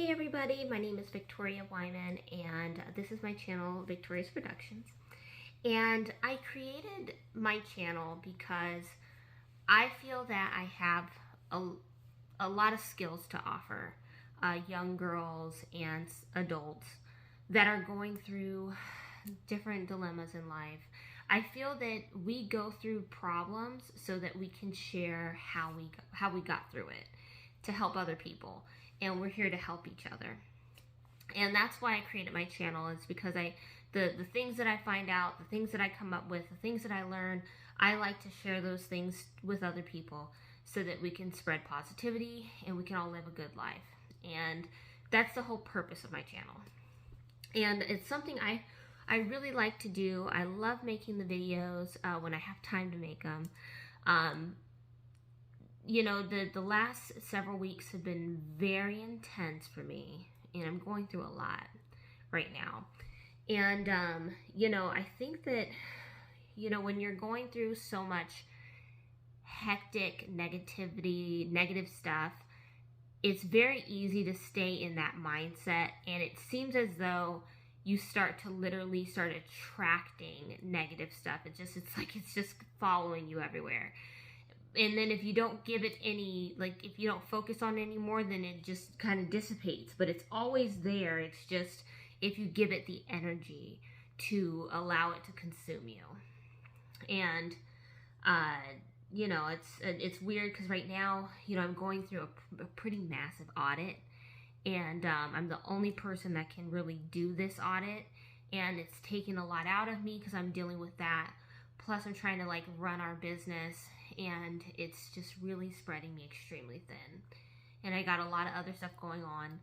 Hey everybody, my name is Victoria Wyman and this is my channel, Victoria's Productions. And I created my channel because I feel that I have a lot of skills to offer young girls and adults that are going through different dilemmas in life. I feel that we go through problems so that we can share how we got through it to help other people, and we're here to help each other. And that's why I created my channel, is because the things that I find out, the things that I come up with, the things that I learn, I like to share those things with other people so that we can spread positivity and we can all live a good life. And that's the whole purpose of my channel. And it's something I really like to do. I love making the videos when I have time to make them. You know, the last several weeks have been very intense for me, and I'm going through a lot right now. And, you know, I think that, you know, when you're going through so much hectic negativity, negative stuff, it's very easy to stay in that mindset, and it seems as though you start to literally start attracting negative stuff. It's just following you everywhere. And then if you don't give it any, like, if you don't focus on it anymore, then it just kind of dissipates. But it's always there. It's just if you give it the energy to allow it to consume you. And, you know, it's weird because right now, you know, I'm going through a pretty massive audit. And I'm the only person that can really do this audit. And it's taken a lot out of me because I'm dealing with that. Plus, I'm trying to, like, run our business, and it's just really spreading me extremely thin. And I got a lot of other stuff going on.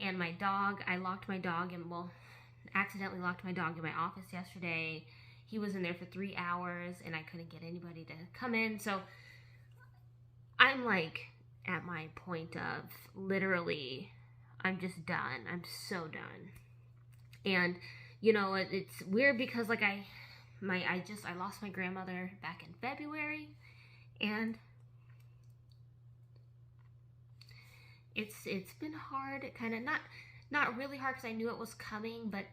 And my dog, I locked my dog in, well, accidentally locked my dog in my office yesterday. He was in there for 3 hours, and I couldn't get anybody to come in. So I'm, like, at my point of literally, I'm just done. I'm so done. And, you know, it's weird because, like, I lost my grandmother back in February, and it's been hard. Kind of not really hard because I knew it was coming, but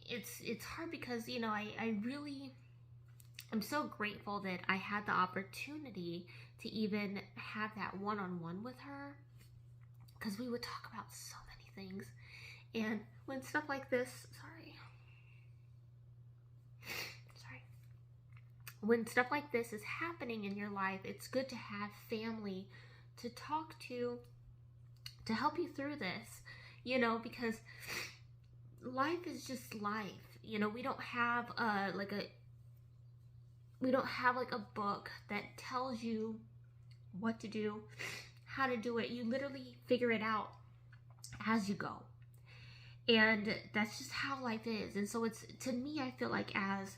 it's hard because, you know, I'm so grateful that I had the opportunity to even have that one-on-one with her, because we would talk about so many things. And when stuff like this, when stuff like this is happening in your life, it's good to have family to talk to help you through this, you know, because life is just life. You know, we don't have like a book that tells you what to do, how to do it. You literally figure it out as you go. And that's just how life is. And so it's, to me, I feel like as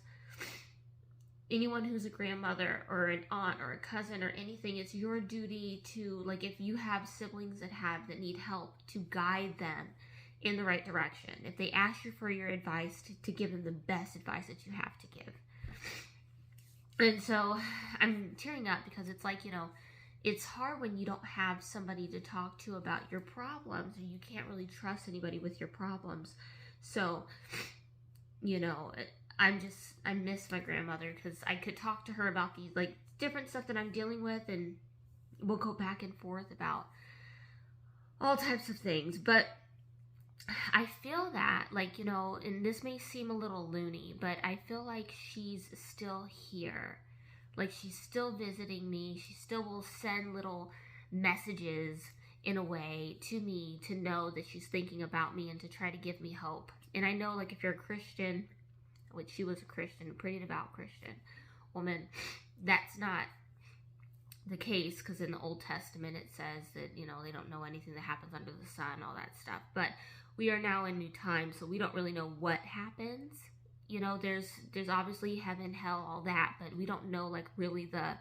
anyone who's a grandmother or an aunt or a cousin or anything, it's your duty to, like, if you have siblings that need help, to guide them in the right direction. If they ask you for your advice, to give them the best advice that you have to give. And so I'm tearing up because it's like, you know, it's hard when you don't have somebody to talk to about your problems, or you can't really trust anybody with your problems. So, you know, I miss my grandmother because I could talk to her about these, like, different stuff that I'm dealing with, and we'll go back and forth about all types of things. But I feel that, like, you know, and this may seem a little loony, but I feel like she's still here. Like, she's still visiting me. She still will send little messages in a way to me to know that she's thinking about me and to try to give me hope. And I know, like, if you're a Christian, which she was a Christian, a pretty devout Christian woman, that's not the case, because in the Old Testament it says that, you know, they don't know anything that happens under the sun, all that stuff. But we are now in new times, so we don't really know what happens. You know, there's obviously heaven, hell, all that, but we don't know, like, really the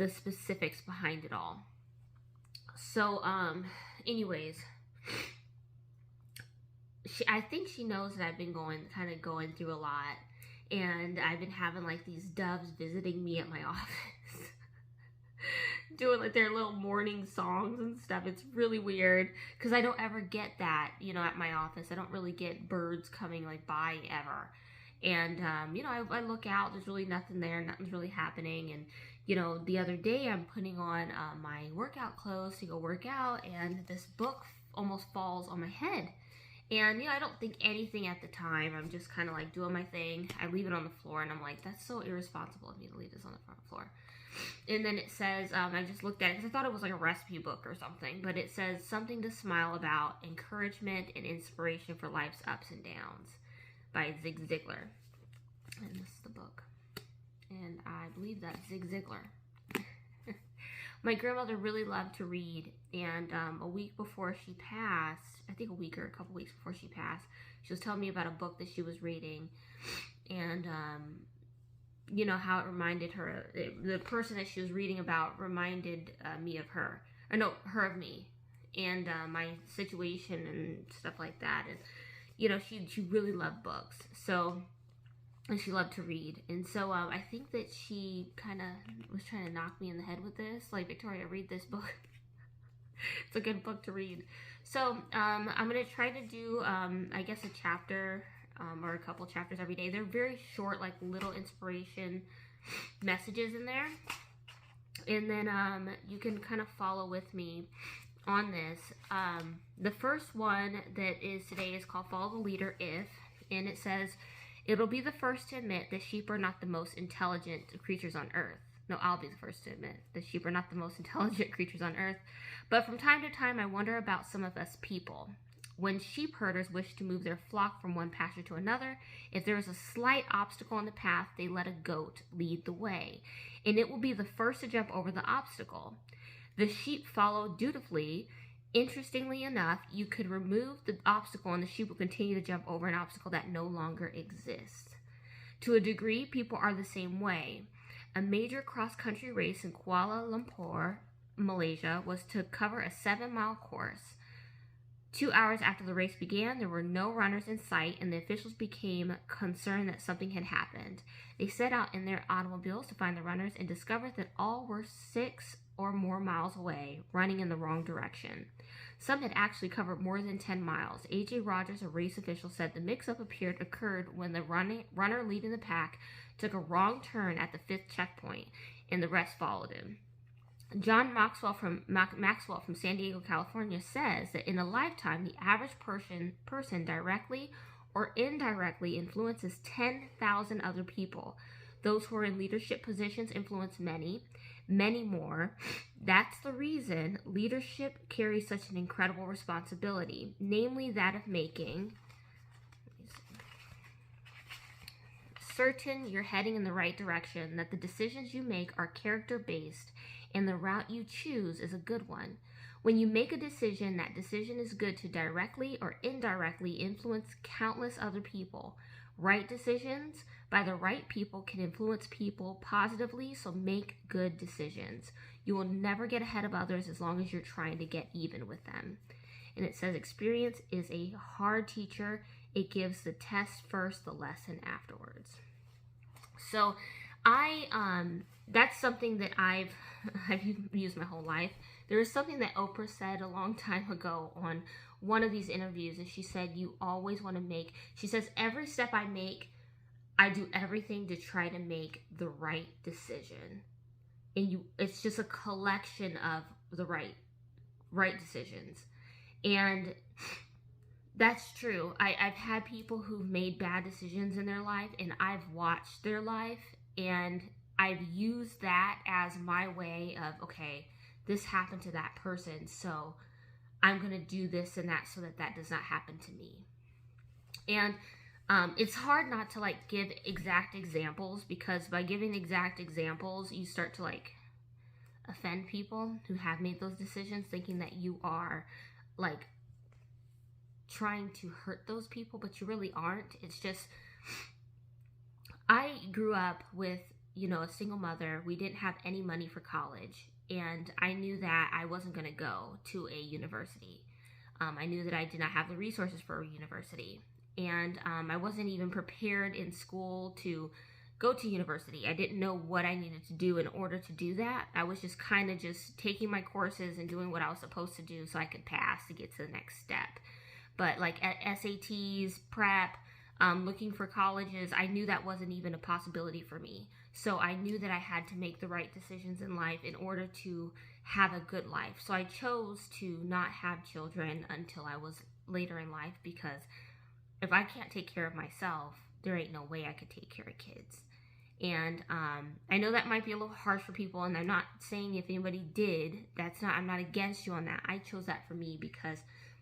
specifics behind it all. So, anyways, I think she knows that I've been kind of going through a lot, and I've been having, like, these doves visiting me at my office. doing like their little morning songs and stuff. It's really weird because I don't ever get that, at my office. I don't really get birds coming like by ever. And, I look out, there's really nothing there, nothing's really happening. And, the other day I'm putting on my workout clothes to go work out, and this book almost falls on my head. And, I don't think anything at the time. I'm just kind of like doing my thing. I leave it on the floor, and I'm like, that's so irresponsible of me to leave this on the front floor. And then it says, I just looked at it because I thought it was like a recipe book or something, but it says something to smile about, encouragement and inspiration for life's ups and downs by Zig Ziglar. And this is the book. And I believe that's Zig Ziglar. My grandmother really loved to read, and a week before she passed, I think a week or a couple weeks before she passed, she was telling me about a book that she was reading, and how it reminded her, the person that she was reading about reminded me of her, or no, her of me, and my situation and stuff like that. And she really loved books, and she loved to read. And so I think that she kind of was trying to knock me in the head with this, like, Victoria, read this book. It's a good book to read. So I'm going to try to do, I guess, a chapter or a couple chapters every day. They're very short, like little inspiration messages in there. And then you can kind of follow with me on this. The first one that is today is called Follow the Leader If. And it says, it'll be the first to admit that sheep are not the most intelligent creatures on earth. No, I'll be the first to admit that sheep are not the most intelligent creatures on earth. But from time to time, I wonder about some of us people. When sheep herders wish to move their flock from one pasture to another, if there is a slight obstacle in the path, they let a goat lead the way, and it will be the first to jump over the obstacle. The sheep follow dutifully. Interestingly enough, you could remove the obstacle and the sheep will continue to jump over an obstacle that no longer exists. To a degree, people are the same way. A major cross-country race in Kuala Lumpur, Malaysia, was to cover a 7-mile course. 2 hours after the race began, there were no runners in sight, and the officials became concerned that something had happened. They set out in their automobiles to find the runners and discovered that all were 6 or more miles away, running in the wrong direction. Some had actually covered more than 10 miles. A.J. Rogers, a race official, said the mix-up occurred when the runner leading the pack took a wrong turn at the 5th checkpoint, and the rest followed him. John Maxwell from San Diego, California, says that in a lifetime, the average person directly or indirectly influences 10,000 other people. Those who are in leadership positions influence many more. That's the reason leadership carries such an incredible responsibility, namely that of making certain you're heading in the right direction, that the decisions you make are character-based, and the route you choose is a good one. When you make a decision, that decision is good to directly or indirectly influence countless other people. Right decisions by the right people can influence people positively, so make good decisions. You will never get ahead of others as long as you're trying to get even with them. And it says experience is a hard teacher. It gives the test first, the lesson afterwards. So that's something that I've used my whole life. There is something that Oprah said a long time ago on one of these interviews, and she said, you always want to make, she says, every step I make, I do everything to try to make the right decision. And it's just a collection of the right decisions. And that's true. I've had people who've made bad decisions in their life, and I've watched their life, and I've used that as my way of, okay, this happened to that person, so I'm going to do this and that so that does not happen to me. And it's hard not to give exact examples, because by giving exact examples, you start to offend people who have made those decisions, thinking that you are trying to hurt those people, but you really aren't. It's just, I grew up with, a single mother. We didn't have any money for college, and I knew that I wasn't going to go to a university. I knew that I did not have the resources for a university, and I wasn't even prepared in school to go to university. I didn't know what I needed to do in order to do that. I was just kind of just taking my courses and doing what I was supposed to do so I could pass to get to the next step. But like at SATs, prep, looking for colleges, I knew that wasn't even a possibility for me. So I knew that I had to make the right decisions in life in order to have a good life. So I chose to not have children until I was later in life, because if I can't take care of myself, there ain't no way I could take care of kids. And I know that might be a little harsh for people, and I'm not saying if anybody did, I'm not against you on that. I chose that for me because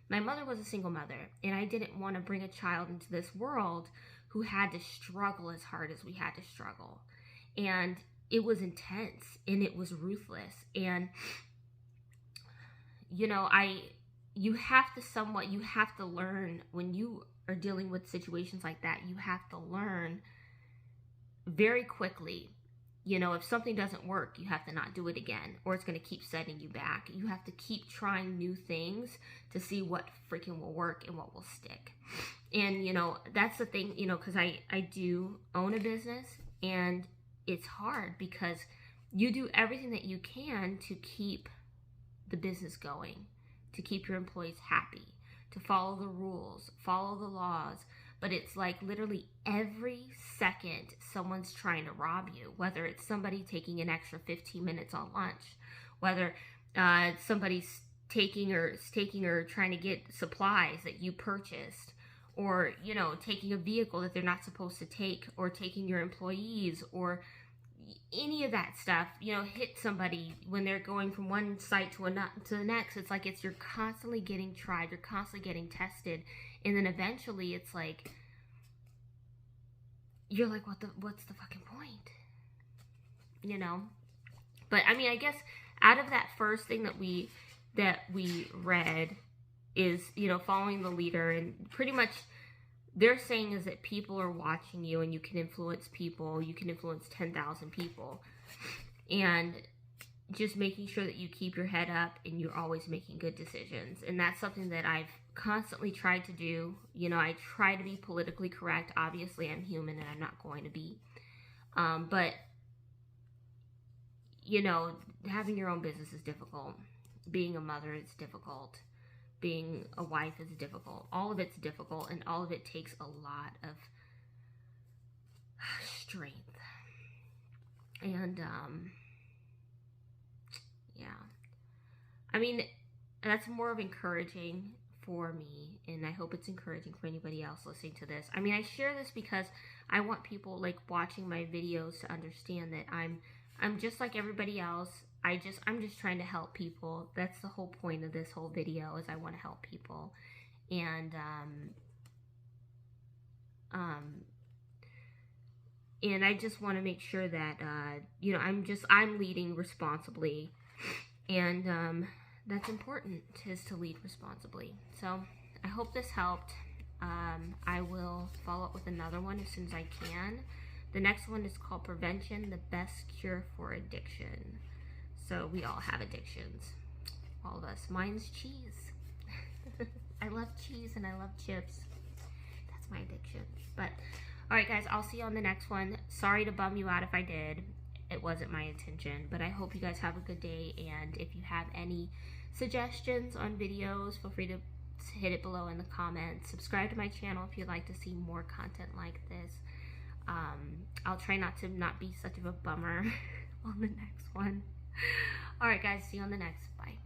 my mother was a single mother, and I didn't want to bring a child into this world who had to struggle as hard as we had to struggle. And it was intense, and it was ruthless. And, you know, you have to learn when you are dealing with situations like that. You have to learn very quickly. You know, if something doesn't work, you have to not do it again, or it's going to keep setting you back. You have to keep trying new things to see what freaking will work and what will stick. And, you know, that's the thing, you know, because I do own a business, and it's hard because you do everything that you can to keep the business going, to keep your employees happy, to follow the rules, follow the laws. But it's like literally every second someone's trying to rob you, whether it's somebody taking an extra 15 minutes on lunch, whether somebody's taking or trying to get supplies that you purchased, or, you know, taking a vehicle that they're not supposed to take, or taking your employees, or any of that stuff, you know, hit somebody when they're going from one site to the next. It's like you're constantly getting tried, you're constantly getting tested, and then eventually it's like you're like, what's the fucking point, you know? But I mean, I guess out of that first thing that we read is, you know, following the leader, and pretty much they're saying is that people are watching you, and you can influence people. You can influence 10,000 people. And just making sure that you keep your head up and you're always making good decisions. And that's something that I've constantly tried to do. You know, I try to be politically correct. Obviously, I'm human and I'm not going to be. But, you know, having your own business is difficult. Being a mother is difficult. Being a wife is difficult. All of it's difficult, and all of it takes a lot of strength. And, yeah. I mean, that's more of encouraging for me, and I hope it's encouraging for anybody else listening to this. I mean, I share this because I want people, like, watching my videos to understand that I'm just like everybody else. I'm just trying to help people. That's the whole point of this whole video, is I want to help people. And and I just want to make sure that you know, I'm leading responsibly, and that's important, is to lead responsibly. So I hope this helped. I will follow up with another one as soon as I can. The next one is called Prevention, the Best Cure for Addiction. So we all have addictions, all of us. Mine's cheese. I love cheese and I love chips. That's my addiction. But all right, guys, I'll see you on the next one. Sorry to bum you out if I did. It wasn't my intention, but I hope you guys have a good day. And if you have any suggestions on videos, feel free to hit it below in the comments. Subscribe to my channel if you'd like to see more content like this. I'll try not be such of a bummer on the next one. All right, guys, see you on the next. Bye.